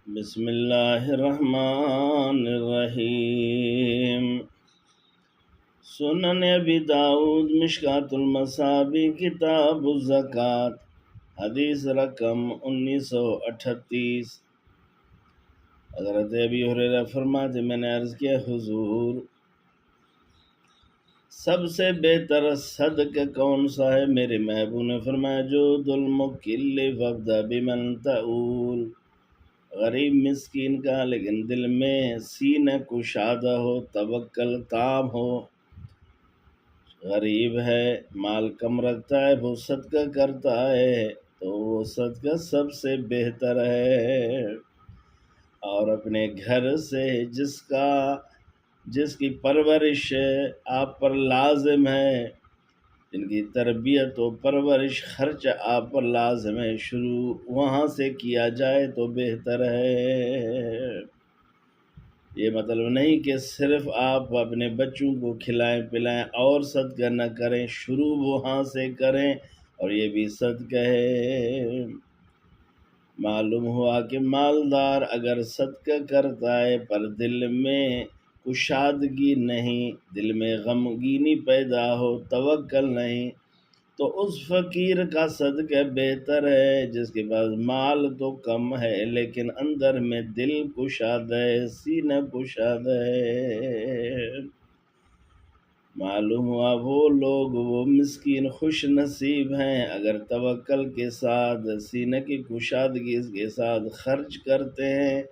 بسم اللہ الرحمن الرحیم۔ سنن ابی داؤد مشکات المصابیح کتاب الزکوٰۃ حدیث رقم 1938۔ حضرت ابی ہریرہ فرماتے میں نے عرض کیا حضور سب سے بہتر صدقہ کون سا ہے؟ میرے محبوب نے فرمایا جو المکل وابدأ بمن تعول، غریب مسکین کا لیکن دل میں سینہ کشادہ ہو، توکل تام ہو۔ غریب ہے، مال کم رکھتا ہے، وہ صدقہ کرتا ہے تو وہ صدقہ سب سے بہتر ہے۔ اور اپنے گھر سے جس کی پرورش آپ پر لازم ہے، جن کی تربیت و پرورش خرچ آپ پر لازم ہے، شروع وہاں سے کیا جائے تو بہتر ہے۔ یہ مطلب نہیں کہ صرف آپ اپنے بچوں کو کھلائیں پلائیں اور صدقہ نہ کریں، شروع وہاں سے کریں، اور یہ بھی صدقہ ہے۔ معلوم ہوا کہ مالدار اگر صدقہ کرتا ہے پر دل میں کشادگی نہیں، دل میں غمگینی پیدا ہو، توکل نہیں، تو اس فقیر کا صدقہ بہتر ہے جس کے پاس مال تو کم ہے لیکن اندر میں دل کشاد ہے، سینہ کشاد ہے۔ معلوم ہوا وہ لوگ، وہ مسکین خوش نصیب ہیں اگر توکل کے ساتھ، سینہ کی کشادگی کے ساتھ خرچ کرتے ہیں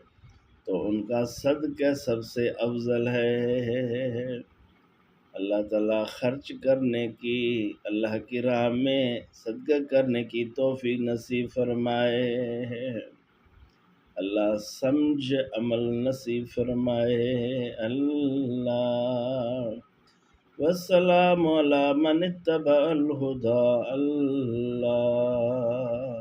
تو ان کا صدقہ سب سے افضل ہے۔ اللہ تعالیٰ خرچ کرنے کی، اللہ کی راہ میں صدقہ کرنے کی توفیق نصیب فرمائے۔ اللہ سمجھ عمل نصیب فرمائے۔ اللہ والسلام علی من اتبع الہدی۔ اللہ